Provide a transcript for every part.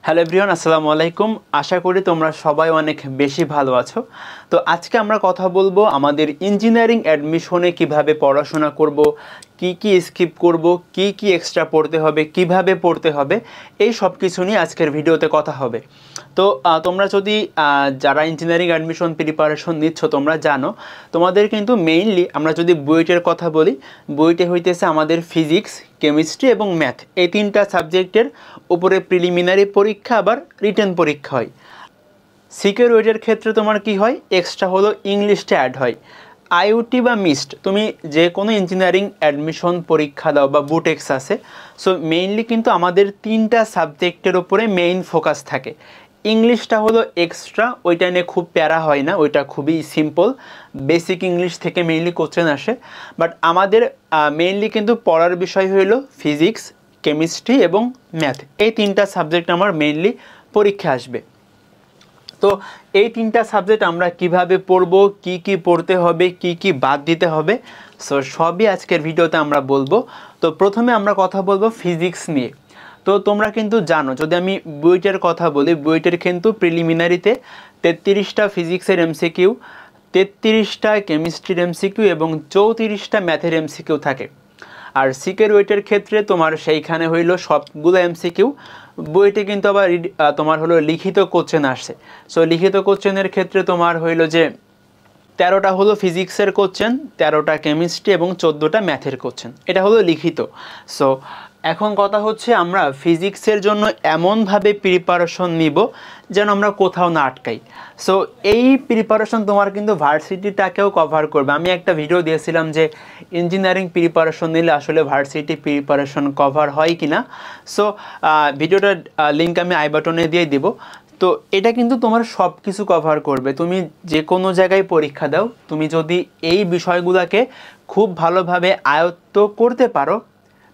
Hello everyone, আসসালামু আলাইকুম। আশা করি তোমরা সবাই অনেক বেশি ভালো আছো। তো আজকে আমরা কথা বলবো আমাদের ইঞ্জিনিয়ারিং অ্যাডমিশনে কিভাবে পড়াশোনা করব, কি স্কিপ করব, কি এক্সট্রা পড়তে হবে, কিভাবে পড়তে হবে, এই সব কিছু নিয়ে আজকের ভিডিওতে কথা হবে। তো তোমরা যদি যারা ইঞ্জিনিয়ারিং অ্যাডমিশন প্রিপারেশন নিচ্ছ তোমরা জানো তোমাদের কিন্তু মেইনলি আমরা যদি বুয়েটের কথা বলি, বুয়েটে হইতেছে আমাদের ফিজিক্স, কেমিস্ট্রি এবং ম্যাথ, এই তিনটা সাবজেক্টের উপরে প্রিলিমিনারি পরীক্ষা আবার রিটেন পরীক্ষা হয়। সিকিউরিটির ক্ষেত্রে তোমার কি হয়, এক্সট্রা হলো ইংলিশটা অ্যাড হয়। আইওটি বা মিস্ট তুমি যে কোনো ইঞ্জিনিয়ারিং অ্যাডমিশন পরীক্ষা দাও বা বুটেক্স আছে, সো মেইনলি কিন্তু আমাদের তিনটা সাবজেক্টের উপরে মেইন ফোকাস থাকে। ইংলিশটা হলো এক্সট্রা, ওইটা নিয়ে খুব প্যারা হয় না, ওইটা খুবই সিম্পল, বেসিক ইংলিশ থেকে মেইনলি কোশ্চেন আসে। বাট আমাদের মেইনলি কিন্তু পড়ার বিষয় হলো ফিজিক্স, কেমিস্ট্রি এবং ম্যাথ, এই তিনটা সাবজেক্ট আমার মেইনলি পরীক্ষা আসবে। তো এই তিনটা সাবজেক্ট আমরা কিভাবে পড়ব, কি পড়তে হবে, কি বাদ দিতে হবে, সো সবই আজকের ভিডিওতে আমরা বলবো। তো প্রথমে আমরা কথা বলবো ফিজিক্স নিয়ে। তো তোমরা কিন্তু জানো, যদি আমি বুয়েটের কথা বলি, বুয়েটের কিন্তু প্রিলিমিনারিতে 33টা ফিজিক্সের এমসিকিউ, 33টা কেমিস্ট্রির এমসিকিউ এবং 34টা ম্যাথের এমসিকিউ থাকে। আর সিকিউরিটির ক্ষেত্রে তোমার সেইখানে হইল সবগুলো এমসিকিউ। বইতে কিন্তু আবার তোমার হলো লিখিত কোশ্চেন আসছে। সো লিখিত কোশ্চেনের ক্ষেত্রে তোমার হইল যে 13টা হলো ফিজিক্সের কোশ্চেন, 13টা কেমিস্ট্রি এবং 14টা ম্যাথের কোশ্চেন, এটা হলো লিখিত। সো এখন কথা হচ্ছে আমরা ফিজিক্সের জন্য এমনভাবে প্রিপারেশন নিব যেন আমরা কোথাও না আটকাই। সো এই প্রিপারেশন তোমার কিন্তু ভার্সিটিটাকেও কভার করবে। আমি একটা ভিডিও দিয়েছিলাম যে ইঞ্জিনিয়ারিং প্রিপারেশন নিলে আসলে ভার্সিটি প্রিপারেশন কভার হয় কি না। সো ভিডিওটার লিঙ্ক আমি আই বাটনে দিয়ে দিব। তো এটা কিন্তু তোমার সব কিছু কভার করবে। তুমি যে কোনো জায়গায় পরীক্ষা দাও, তুমি যদি এই বিষয়গুলোকে খুব ভালোভাবে আয়ত্ত করতে পারো,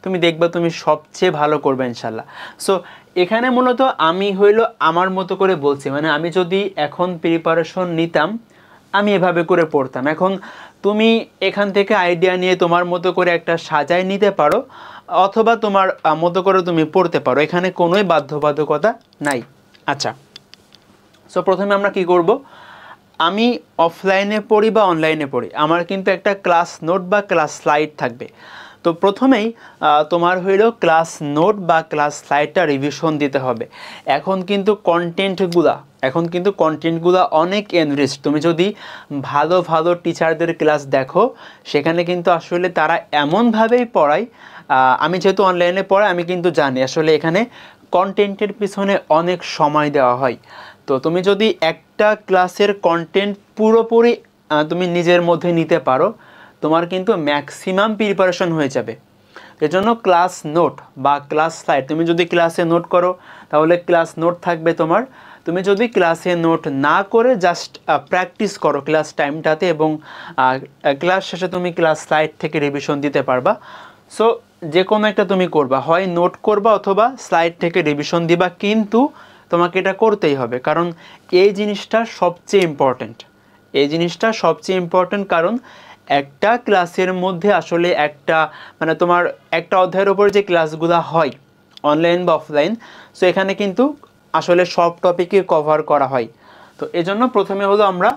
তুমি দেখবে তুমি সবচেয়ে ভালো করবে ইনশাল্লাহ। সো এখানে মূলত আমি হইলো আমার মতো করে বলছি, মানে আমি যদি এখন প্রিপারেশন নিতাম আমি এভাবে করে পড়তাম। এখন তুমি এখান থেকে আইডিয়া নিয়ে তোমার মতো করে একটা সাজায় নিতে পারো, অথবা তোমার মতো করে তুমি পড়তে পারো, এখানে কোনোই বাধ্যবাধকতা নাই। আচ্ছা, সো প্রথমে আমরা কি করব, আমি অফলাইনে পড়ি বা অনলাইনে পড়ি, আমার কিন্তু একটা ক্লাস নোট বা ক্লাস স্লাইড থাকবে। তো প্রথমেই তোমার হইল ক্লাস নোট বা ক্লাস স্লাইডটা রিভিশন দিতে হবে। এখন কিন্তু কন্টেন্টগুলা অনেক এনরিচ। তুমি যদি ভালো ভালো টিচারদের ক্লাস দেখো, সেখানে কিন্তু আসলে তারা এমনভাবেই পড়ায়, আমি যেহেতু অনলাইনে পড়াই আমি কিন্তু জানি আসলে এখানে কন্টেন্টের পিছনে অনেক সময় দেওয়া হয়। তো তুমি যদি একটা ক্লাসের কন্টেন্ট পুরোপুরি তুমি নিজের মধ্যে নিতে পারো, তোমার কিন্তু ম্যাক্সিমাম প্রিপারেশন হয়ে যাবে। এজন্য ক্লাস নোট বা ক্লাস স্লাইড, তুমি যদি ক্লাসে নোট করো তাহলে ক্লাস নোট থাকবে তোমার। তুমি যদি ক্লাসে নোট না করে জাস্ট প্র্যাকটিস করো ক্লাস টাইমটাতে, এবং ক্লাস শেষে তুমি ক্লাস স্লাইড থেকে রিভিশন দিতে পারবা। সো যে কোনো একটা তুমি করবা, হয় নোট করবা অথবা স্লাইড থেকে রিভিশন দিবা, কিন্তু তোমাকে এটা করতেই হবে, কারণ এই জিনিসটা সবচেয়ে ইম্পর্টেন্ট। কারণ একটা ক্লাসের মধ্যে আসলে মানে তোমার একটা অধ্যায়ের উপর যে ক্লাসগুলো হয় অনলাইন বা অফলাইন, সো এখানে কিন্তু আসলে সব টপিকই কভার করা হয়। তো এজন্য প্রথমে হলো আমরা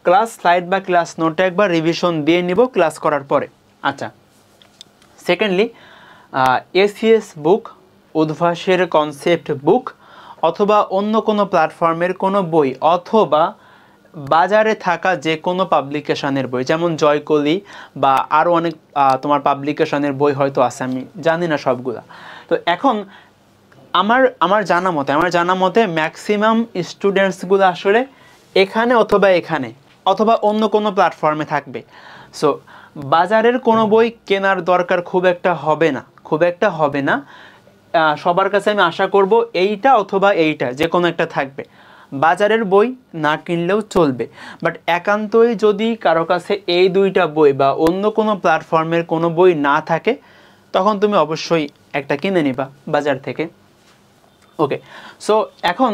ক্লাস স্লাইড বা ক্লাস নোটটা একবার রিভিশন দিয়ে নিব ক্লাস করার পরে। আচ্ছা, সেকেন্ডলি এসিএস বুক, উদ্ভাসের কনসেপ্ট বুক, অথবা অন্য কোনো প্ল্যাটফর্মের কোনো বই, অথবা বাজারে থাকা যে কোনো পাবলিকেশনের বই, যেমন জয়কলি বা আরও অনেক তোমার পাবলিকেশনের বই হয়তো আছে, আমি জানি না সবগুলা। তো এখন আমার জানা মতে ম্যাক্সিমাম স্টুডেন্টসগুলো আসলে এখানে অথবা অন্য কোনো প্ল্যাটফর্মে থাকবে। সো বাজারের কোনো বই কেনার দরকার খুব একটা হবে না। সবার কাছে আমি আশা করব এইটা অথবা এইটা যে কোনো একটা থাকবে। বাজারের বই না কিনলেও চলবে, বাট একান্তই যদি কারো কাছে এই দুইটা বই বা অন্য কোনো প্ল্যাটফর্মের কোনো বই না থাকে, তখন তুমি অবশ্যই একটা কিনে নিবা বাজার থেকে। ওকে, সো এখন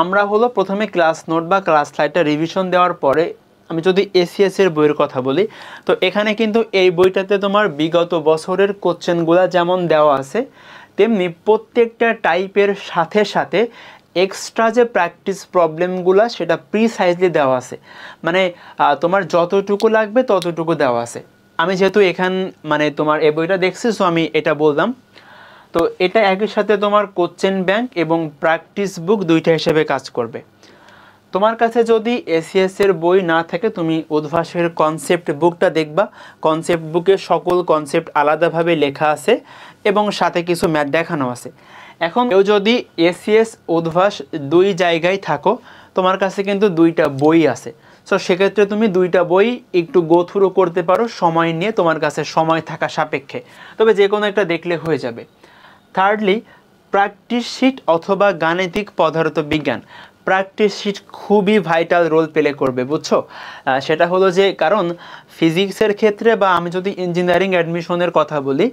আমরা হলো প্রথমে ক্লাস নোট বা ক্লাস স্লাইডটা রিভিশন দেওয়ার পরে আমি যদি এসিএসের বইয়ের কথা বলি, তো এখানে কিন্তু এই বইটাতে তোমার বিগত বছরের কোশ্চেনগুলো যেমন দেওয়া আছে, তেমনি প্রত্যেকটা টাইপের সাথে সাথে এক্সট্রা যে প্র্যাকটিস প্রবলেমগুলো সেটা প্রিসাইজলি দেওয়া আছে, মানে তোমার যতটুকু লাগবে ততটুকু দেওয়া আছে। আমি যেহেতু মানে তোমার এই বইটা দেখছি, সো আমি এটা বললাম। তো এটা একই সাথে তোমার কোশ্চেন ব্যাংক এবং প্র্যাকটিস বুক দুইটা হিসেবে কাজ করবে। তোমার কাছে যদি এসিএস এর বই না থাকে, তুমি উদ্ভাসের কনসেপ্ট বুকটা দেখবা। কনসেপ্ট বুকে সকল কনসেপ্ট আলাদাভাবে লেখা আছে এবং সাথে কিছু ম্যাথ দেখানো আছে। এখন কেউ যদি এসিএস উদ্ভাস দুই জায়গায় থাকো, তোমার কাছে কিন্তু দুইটা বই আছে। সো সেক্ষেত্রে তুমি দুইটা বই একটু গো থ্রু করতে পারো সময় নিয়ে, তোমার কাছে সময় থাকা সাপেক্ষে, তবে যে কোনো একটা দেখলে হয়ে যাবে। থার্ডলি, প্র্যাকটিস শিট অথবা গাণিতিক পদার্থবিজ্ঞান। প্র্যাকটিস শিট খুবই ভাইটাল রোল প্লে করবে, বুঝছো? সেটা হলো যে, কারণ ফিজিক্সের ক্ষেত্রে বা আমি যদি ইঞ্জিনিয়ারিং অ্যাডমিশনের কথা বলি,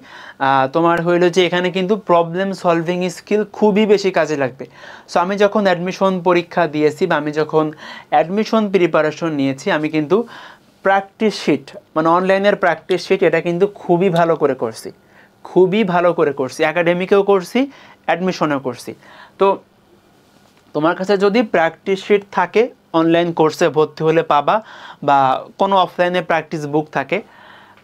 তোমার হইলো যে এখানে কিন্তু প্রবলেম সলভিং স্কিল খুবই বেশি কাজে লাগবে। সো আমি যখন অ্যাডমিশন পরীক্ষা দিয়েছি বা আমি যখন অ্যাডমিশন প্রিপারেশন নিয়েছি, আমি কিন্তু প্র্যাকটিস শিট মানে অনলাইনের প্র্যাকটিস শিট এটা কিন্তু খুবই ভালো করে করছি, খুবই ভালো করে করছি, একাডেমিকেও করছি, অ্যাডমিশনেও করছি। তো তোমার কাছে যদি প্র্যাকটিস শিট থাকে, অনলাইন কোর্সে ভর্তি হলে পাবা, বা কোনো অফলাইনে প্র্যাকটিস বুক থাকে,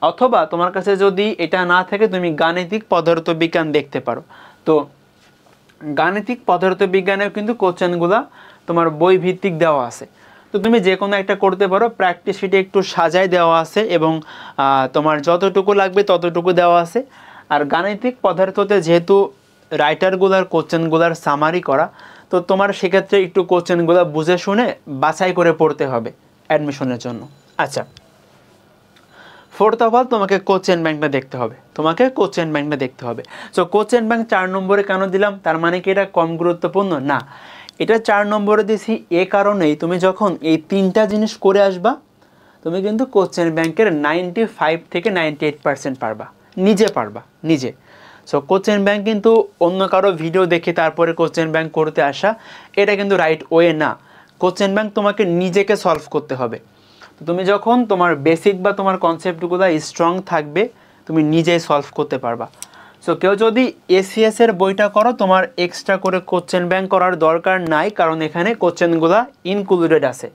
অথবা তোমার কাছে যদি এটা না থাকে, তুমি গাণিতিক পদার্থবিজ্ঞান দেখতে পারো। তো গাণিতিক পদার্থবিজ্ঞানেও কিন্তু কোশ্চেনগুলো তোমার বই ভিত্তিক দেওয়া আছে। তো তুমি যে কোনো একটা করতে পারো, প্র্যাকটিস শিটে একটু সাজায় দেওয়া আছে এবং তোমার যতটুকু লাগবে ততটুকু দেওয়া আছে। আর গাণিতিক পদার্থতে যেহেতু রাইটারগুলার কোশ্চেনগুলার সামারি করা, তো তোমার সেক্ষেত্রে একটু কোশ্চেনগুলো বুঝে শুনে বাছাই করে পড়তে হবে অ্যাডমিশনের জন্য। আচ্ছা, ফোর্থ অফ অল তোমাকে কোশ্চেন ব্যাংকটা দেখতে হবে, তোমাকে কোশ্চেন ব্যাংকটা দেখতে হবে। সো কোশ্চেন ব্যাংক 4 নম্বরে কেন দিলাম, তার মানে কি এটা কম গুরুত্বপূর্ণ না, এটা 4 নম্বরে দিছি এ কারণেই, তুমি যখন এই 3টা জিনিস করে আসবা, তুমি কিন্তু কোশ্চেন ব্যাংকের 95 থেকে 98% পারবা, নিজে পারবা, নিজে। সো কোশ্চেন ব্যাংক কিন্তু অন্য কারো ভিডিও দেখে তারপরে কোশ্চেন ব্যাংক করতে আসা, এটা কিন্তু রাইট ওয়ে না। কোশ্চেন ব্যাংক তোমাকে নিজেকে সলভ করতে হবে। তুমি যখন তোমার বেসিক বা তোমার কনসেপ্টগুলো স্ট্রং থাকবে, তুমি নিজেই সলভ করতে পারবা। সো কেউ যদি এসিএস এর বইটা করো, তোমার এক্সট্রা করে কোশ্চেন ব্যাংক করার দরকার নাই, কারণ এখানে কোশ্চেনগুলো ইনক্লুডেড আছে।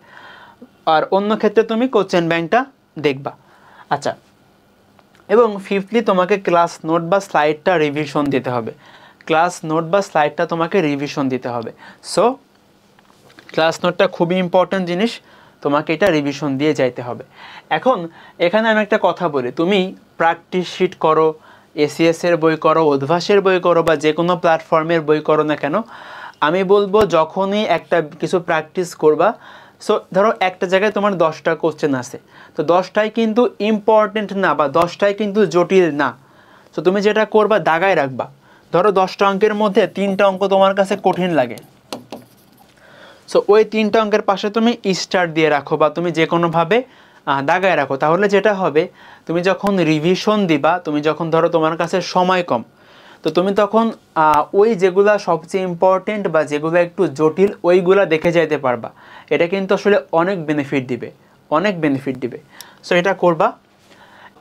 আর অন্য ক্ষেত্রে তুমি কোশ্চেন ব্যাংকটা দেখবা। আচ্ছা, এবং ফিফথলি তোমাকে ক্লাস নোট বা স্লাইডটা রিভিশন দিতে হবে। ক্লাস নোট বা স্লাইডটা তোমাকে রিভিশন দিতে হবে। সো ক্লাস নোটটা খুবই ইম্পর্ট্যান্ট জিনিস, তোমাকে এটা রিভিশন দিয়ে যাইতে হবে। এখন এখানে আমি একটা কথা বলি, তুমি প্র্যাকটিস শিট করো, এসিএস এর বই করো, উদ্ভাসের বই করো, বা যে কোনো প্ল্যাটফর্মের বই করো না কেন, আমি বলবো যখনই একটা কিছু প্র্যাকটিস করবা, সো ধরো একটা জায়গায় তোমার 10টা কোশ্চেন আছে, তো 10টাই কিন্তু ইম্পর্টেন্ট না বা 10টাই কিন্তু জটিল না। সো তুমি যেটা করবা, দাগায় রাখবা। ধরো 10টা অঙ্কের মধ্যে 3টা অঙ্ক তোমার কাছে কঠিন লাগে, সো ওই 3টা অঙ্কের পাশে তুমি স্টার দিয়ে রাখো বা তুমি যে কোনোভাবে দাগায় রাখো। তাহলে যেটা হবে, তুমি যখন রিভিশন দিবা, তুমি যখন ধরো তোমার কাছে সময় কম, তো তুমি তখন ওই যেগুলা সবচেয়ে ইম্পর্টেন্ট বা যেগুলো একটু জটিল, ওইগুলা দেখে যাইতে পারবা। এটা কিন্তু আসলে অনেক বেনিফিট দিবে, অনেক বেনিফিট দিবে। সো এটা করবা।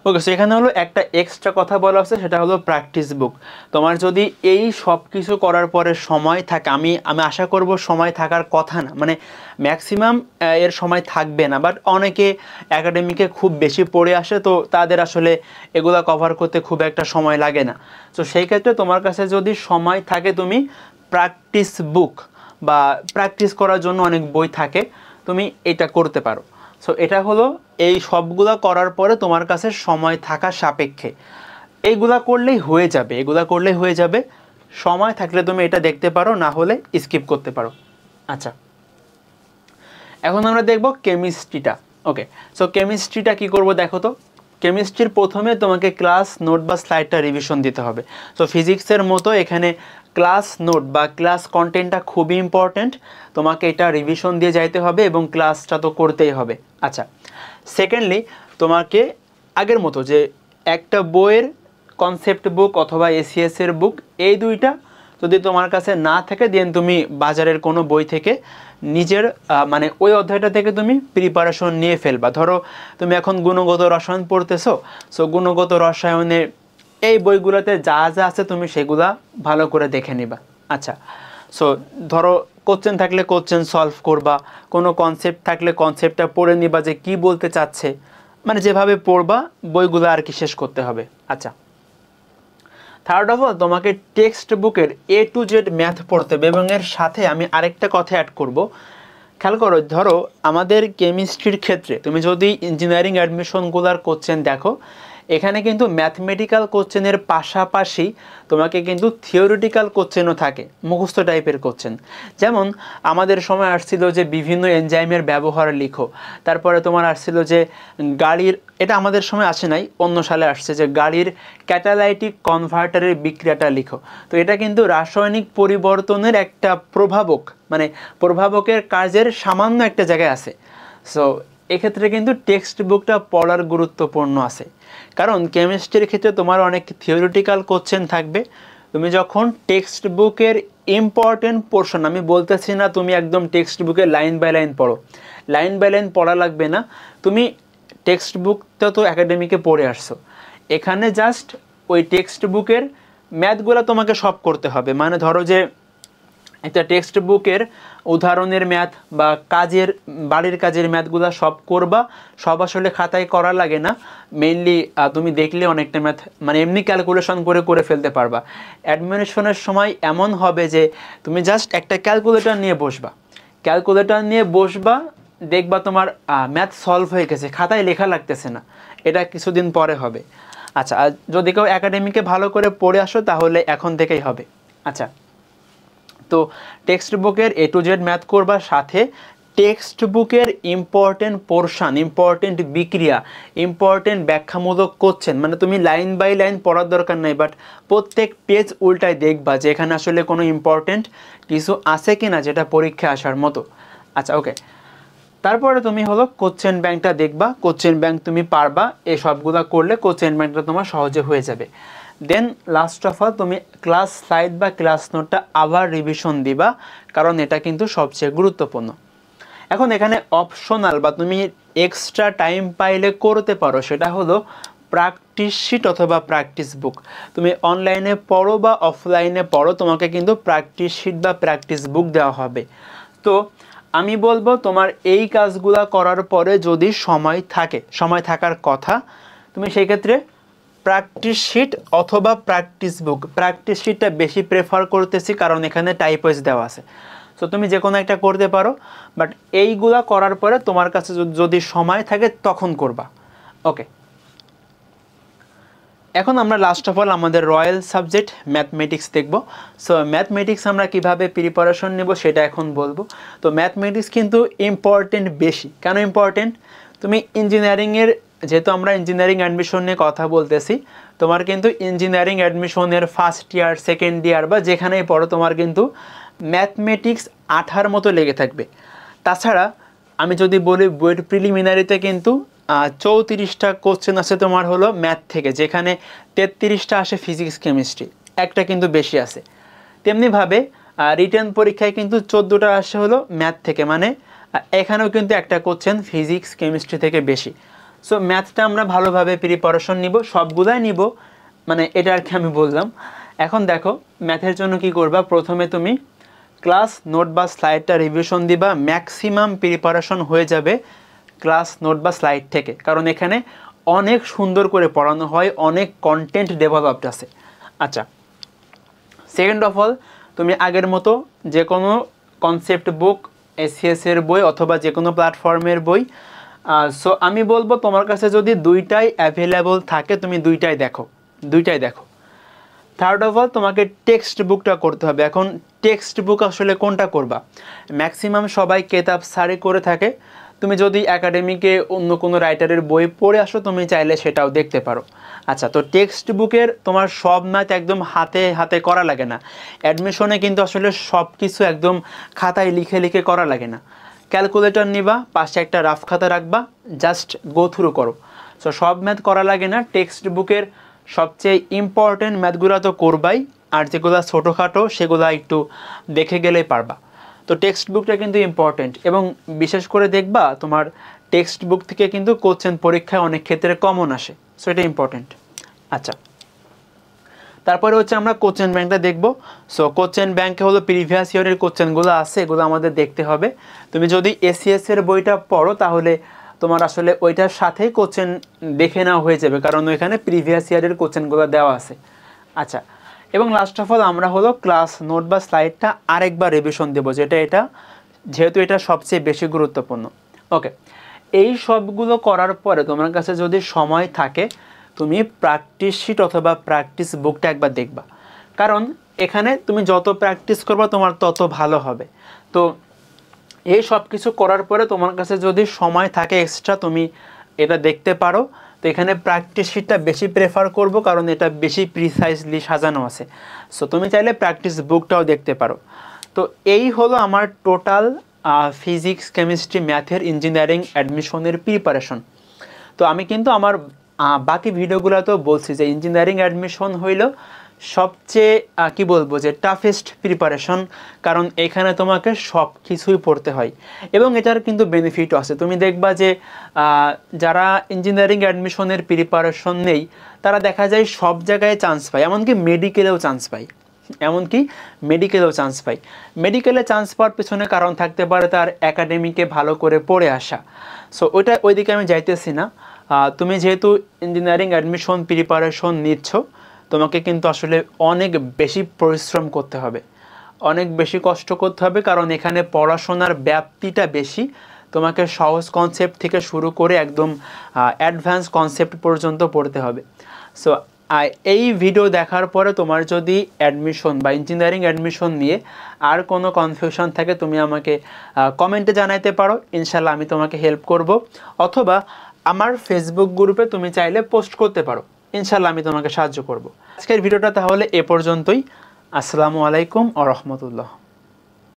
ওকে, সো এখানে হলো একটা এক্সট্রা কথা বলা আছে, সেটা হলো প্র্যাকটিস বুক। তোমার যদি এই সব কিছু করার পরে সময় থাকে, আমি আশা করব সময় থাকার কথা না, মানে ম্যাক্সিমাম এর সময় থাকবে না, বাট অনেকে একাডেমিকে খুব বেশি পড়ে আসে, তো তাদের আসলে এগুলা কভার করতে খুব একটা সময় লাগে না। তো সেই ক্ষেত্রে তোমার কাছে যদি সময় থাকে, তুমি প্র্যাকটিস বুক বা প্র্যাকটিস করার জন্য অনেক বই থাকে, তুমি এটা করতে পারো। সো এটা হলো এই সবগুলা করার পরে তোমার কাছে সময় থাকা সাপেক্ষে এইগুলা করলেই হয়ে যাবে, এগুলা করলেই হয়ে যাবে। সময় থাকলে তুমি এটা দেখতে পারো, না হলে স্কিপ করতে পারো। আচ্ছা, এখন আমরা দেখব কেমিস্ট্রিটা। ওকে, সো কেমিস্ট্রিটা কি করব দেখো তো। কেমিস্ট্রির প্রথমে তোমাকে ক্লাস নোট বা স্লাইডটা রিভিশন দিতে হবে। সো ফিজিক্সের মতো এখানে ক্লাস নোট বা ক্লাস কন্টেন্টটা খুবই ইম্পর্ট্যান্ট, তোমাকে এটা রিভিশন দিয়ে যাইতে হবে এবং ক্লাসটা তো করতেই হবে। আচ্ছা, সেকেন্ডলি তোমাকে আগের মতো যে একটা বইয়ের কনসেপ্ট বুক অথবা এসিএস এর বুক, এই দুইটা যদি তোমার কাছে না থাকে, দেন তুমি বাজারের কোনো বই থেকে নিজের মানে ওই অধ্যায়টা থেকে তুমি প্রিপারেশন নিয়ে ফেলবা। ধরো তুমি এখন গুণগত রসায়ন পড়তেছো, সো গুণগত রসায়নে এই বইগুলোতে যা যা আছে তুমি সেগুলা ভালো করে দেখে নিবা। আচ্ছা, সো ধরো কোশ্চেন থাকলে কোশ্চেন সলভ করবা, কোনো কনসেপ্ট থাকলে কনসেপ্টটা পড়ে নিবা যে কি বলতে চাচ্ছে, মানে যেভাবে পড়বা বইগুলো আর কি শেষ করতে হবে। আচ্ছা, থার্ড অফ অল তোমাকে টেক্সট বুকের A to Z ম্যাথ পড়তে হবে, এবং এর সাথে আমি আরেকটা কথা অ্যাড করব। খেয়াল করো, ধরো আমাদের কেমিস্ট্রির ক্ষেত্রে তুমি যদি ইঞ্জিনিয়ারিং অ্যাডমিশনগুলোর কোশ্চেন দেখো, এখানে কিন্তু ম্যাথমেটিক্যাল কোশ্চেনের পাশাপাশি তোমাকে কিন্তু থিওরিটিক্যাল কোশ্চেনও থাকে, মুখস্থ টাইপের কোশ্চেন। যেমন আমাদের সময় আসছিল যে বিভিন্ন এনজাইমের ব্যবহার লিখো, তারপরে তোমার আসছিল যে গাড়ির, এটা আমাদের সময় আসে নাই, অন্য সালে আসছে যে গাড়ির ক্যাটালাইটিক কনভার্টারের বিক্রিয়াটা লিখো। তো এটা কিন্তু রাসায়নিক পরিবর্তনের একটা প্রভাবক, মানে প্রভাবকের কাজের সামান্য একটা জায়গায় আছে। সো এক্ষেত্রে কিন্তু টেক্সট বুকটা পড়ার গুরুত্বপূর্ণ আছে, কারণ কেমিস্ট্রির ক্ষেত্রে তোমার অনেক থিওরিটিক্যাল কোশ্চেন থাকবে। তুমি যখন টেক্সট বুকের ইম্পর্টেন্ট পোর্শন, আমি বলতেছি না তুমি একদম টেক্সট বুকে লাইন বাই লাইন পড়ো, লাইন বাই লাইন পড়া লাগবে না, তুমি টেক্সট বুকটা তো একাডেমিকে পড়ে আসছো, এখানে জাস্ট ওই টেক্সট বুকের ম্যাথগুলো তোমাকে সব করতে হবে। মানে ধরো যে একটা টেক্সট বুকের উদাহরণের ম্যাথ বা কাজের, বাড়ির কাজের ম্যাথগুলো সব করবা, সব আসলে খাতায় করা লাগে না, মেইনলি তুমি দেখলে অনেকটা ম্যাথ মানে এমনি ক্যালকুলেশন করে করে ফেলতে পারবা। অ্যাডমিশনের সময় এমন হবে যে তুমি জাস্ট একটা ক্যালকুলেটর নিয়ে বসবা, ক্যালকুলেটর নিয়ে বসবা, দেখবা তোমার ম্যাথ সলভ হয়ে গেছে, খাতায় লেখা লাগতেছে না। এটা কিছুদিন পরে হবে। আচ্ছা, আর যদি কেউ একাডেমিকে ভালো করে পড়ে আসো তাহলে এখন থেকেই হবে। আচ্ছা, তো টেক্সট বুকের A to Z ম্যাথ করবার সাথে টেক্সট বুকের ইম্পর্টেন্ট পোর্শন, ইম্পর্টেন্ট বিক্রিয়া, ইম্পর্টেন্ট ব্যাখ্যামূলক কোশ্চেন, মানে তুমি লাইন বাই লাইন পড়ার দরকার নেই, বাট প্রত্যেক পেজ উল্টায় দেখবা যে এখানে আসলে কোনো ইম্পর্টেন্ট কিছু আছে কি না যেটা পরীক্ষা আসার মতো। আচ্ছা, ওকে, তারপরে তুমি হলো কোশ্চেন ব্যাংকটা দেখবা, কোশ্চেন ব্যাংক তুমি পারবা, এই সবগুলো করলে কোশ্চেন ব্যাংকটা তোমার সহজে হয়ে যাবে। দেন লাস্ট অফ অল তুমি ক্লাস স্লাইড বা ক্লাস নোটটা আবার রিভিশন দিবা, কারণ এটা কিন্তু সবচেয়ে গুরুত্বপূর্ণ। এখন এখানে অপশনাল বা তুমি এক্সট্রা টাইম পাইলে করতে পারো, সেটা হলো প্র্যাকটিস শিট অথবা প্র্যাকটিস বুক। তুমি অনলাইনে পড়ো বা অফলাইনে পড়ো, তোমাকে কিন্তু প্র্যাকটিস শিট বা প্র্যাকটিস বুক দেওয়া হবে। তো আমি বলবো তোমার এই কাজগুলো করার পরে যদি সময় থাকে, সময় থাকার কথা, তুমি সেই ক্ষেত্রে প্র্যাকটিস শিট অথবা প্র্যাকটিস বুক, প্র্যাকটিস শিটটা বেশি প্রেফার করতেছি কারণ এখানে টাইপ ওয়াইজ দেওয়া আছে। সো তুমি যে কোনো একটা করতে পারো, বাট এইগুলা করার পরে তোমার কাছে যদি সময় থাকে তখন করবা। ওকে, এখন আমরা লাস্ট অফ অল আমাদের রয়্যাল সাবজেক্ট ম্যাথমেটিক্স দেখব। সো ম্যাথমেটিক্স আমরা কিভাবে প্রিপারেশন নেব সেটা এখন বলবো। তো ম্যাথমেটিক্স কিন্তু ইম্পর্টেন্ট বেশি। কেন ইম্পর্টেন্ট? তুমি ইঞ্জিনিয়ারিংয়ের, যেহেতু আমরা ইঞ্জিনিয়ারিং অ্যাডমিশন নিয়ে কথা বলতেছি, তোমার কিন্তু ইঞ্জিনিয়ারিং অ্যাডমিশনের ফার্স্ট ইয়ার, সেকেন্ড ইয়ার বা যেখানেই পড়ো তোমার কিন্তু ম্যাথমেটিক্স আঠার মতো লেগে থাকবে। তাছাড়া আমি যদি বলি বইয়ের প্রিলিমিনারিতে কিন্তু 34টা কোশ্চেন আছে তোমার হলো ম্যাথ থেকে, যেখানে 33টা আসে ফিজিক্স কেমিস্ট্রি, একটা কিন্তু বেশি আছে। তেমনিভাবে রিটেন পরীক্ষায় কিন্তু 14টা আসে হলো ম্যাথ থেকে, মানে এখানেও কিন্তু একটা কোশ্চেন ফিজিক্স কেমিস্ট্রি থেকে বেশি। সো ম্যাথটা আমরা ভালোভাবে প্রিপারেশন নিব, সবগুলাই নিব, মানে এটা আর কি আমি বললাম। এখন দেখো ম্যাথের জন্য কি করবা, প্রথমে তুমি ক্লাস নোট বা স্লাইডটা রিভিশন দিবা, ম্যাক্সিমাম প্রিপারেশন হয়ে যাবে ক্লাস নোট বা স্লাইড থেকে, কারণ এখানে অনেক সুন্দর করে পড়ানো হয়, অনেক কন্টেন্ট ডেভেলপড আছে। আচ্ছা, সেকেন্ড অফ অল তুমি আগের মতো যে কোনো কনসেপ্ট বুক, এসিএস এর বই অথবা যে কোনো প্ল্যাটফর্মের বই, সো আমি বলবো তোমার কাছে যদি দুইটাই অ্যাভেলেবল থাকে তুমি দুইটাই দেখো। থার্ড অফ অল তোমাকে টেক্সট বুকটা করতে হবে। এখন টেক্সট বুক আসলে কোনটা করবা? ম্যাক্সিমাম সবাই কেতাব সারি করে থাকে, তুমি যদি একাডেমিকে অন্য কোনো রাইটারের বই পড়ে আসো তুমি চাইলে সেটাও দেখতে পারো। আচ্ছা, তো টেক্সট বুকের তোমার সব ম্যাথ একদম হাতে হাতে করা লাগে না, অ্যাডমিশনে কিন্তু আসলে সব কিছু একদম খাতায় লিখে লিখে করা লাগে না। ক্যালকুলেটর নিবা, পাশে একটা রাফ খাতা রাখবা, জাস্ট গো থ্রু করো। সো সব ম্যাথ করা লাগে না, টেক্সট বুকের সবচেয়ে ইম্পর্টেন্ট ম্যাথগুলো তো করবাই, আর যেগুলো ছোটোখাটো সেগুলো একটু দেখে গেলেই পারবা। তো টেক্সট বুকটা কিন্তু ইম্পর্টেন্ট, এবং বিশেষ করে দেখবা তোমার টেক্সট বুক থেকে কিন্তু কোশ্চেন পরীক্ষায় অনেক ক্ষেত্রে কমন আসে, সো এটা ইম্পর্টেন্ট। আচ্ছা, তারপরে হচ্ছে আমরা কোশ্চেন ব্যাংকটা দেখব। সো কোশ্চেন ব্যাংকে হলো প্রিভিয়াস ইয়ারের কোশ্চেনগুলো আছে, এগুলো আমাদের দেখতে হবে। তুমি যদি এসিএস এর বইটা পড়ো তাহলে তোমার আসলে ওইটার সাথেই কোশ্চেন দেখে নেওয়া হয়ে যাবে, কারণ ওইখানে প্রিভিয়াস ইয়ারের কোশ্চেনগুলো দেওয়া আছে। আচ্ছা, এবং লাস্ট অফ অল আমরা হলো ক্লাস নোট বা স্লাইডটা আরেকবার রিভিশন দেবো, যেহেতু এটা সবচেয়ে বেশি গুরুত্বপূর্ণ। ওকে, এই সবগুলো করার পরে তোমার কাছে যদি সময় থাকে তুমি প্র্যাকটিস শিট অথবা প্র্যাকটিস বুকটা একবার দেখবা, কারণ এখানে তুমি যত প্র্যাকটিস করবা তোমার তত ভালো হবে। তো এই সব কিছু করার পরে তোমার কাছে যদি সময় থাকে এক্সট্রা, তুমি এটা দেখতে পারো। তো এখানে প্র্যাকটিস শিটটা বেশি প্রেফার করব, কারণ এটা বেশি প্রিসাইজলি সাজানো আছে। সো তুমি চাইলে প্র্যাকটিস বুকটাও দেখতে পারো। তো এই হলো আমার টোটাল ফিজিক্স, কেমিস্ট্রি, ম্যাথের ইঞ্জিনিয়ারিং অ্যাডমিশনের প্রিপারেশন। তো আমি কিন্তু আমার বাকি ভিডিওগুলোতেও বলছি যে ইঞ্জিনিয়ারিং অ্যাডমিশন হইল সবচেয়ে কি বলবো যে টাফেস্ট প্রিপারেশন, কারণ এখানে তোমাকে সব কিছুই পড়তে হয় এবং এটার কিন্তু বেনিফিটও আছে। তুমি দেখবা যে যারা ইঞ্জিনিয়ারিং অ্যাডমিশনের প্রিপারেশন নেই তারা দেখা যায় সব জায়গায় চান্স পায়, এমনকি মেডিকেলেও চান্স পায়। মেডিকেলে চান্স পাওয়ার পেছনে কারণ থাকতে পারে তার একাডেমিকে ভালো করে পড়ে আসা। সো ওইদিকে আমি যাইতেছি না। তুমি যেহেতু ইঞ্জিনিয়ারিং অ্যাডমিশন প্রিপারেশন নিচ্ছ, তোমাকে কিন্তু আসলে অনেক বেশি পরিশ্রম করতে হবে, অনেক বেশি কষ্ট করতে হবে, কারণ এখানে পড়াশোনার ব্যাপ্তিটা বেশি। তোমাকে সহজ কনসেপ্ট থেকে শুরু করে একদম অ্যাডভান্স কনসেপ্ট পর্যন্ত পড়তে হবে। সো এই ভিডিও দেখার পরে তোমার যদি অ্যাডমিশন বা ইঞ্জিনিয়ারিং অ্যাডমিশন নিয়ে আর কোনো কনফিউশন থাকে তুমি আমাকে কমেন্টে জানাইতে পারো, ইনশাল্লাহ আমি তোমাকে হেল্প করব। অথবা আমার ফেসবুক গ্রুপে তুমি চাইলে পোস্ট করতে পারো, ইনশাল্লাহ আমি তোমাকে সাহায্য করব। আজকের ভিডিওটা তাহলে এ পর্যন্তই। আসসালামু আলাইকুম ওয়া রাহমাতুল্লাহ।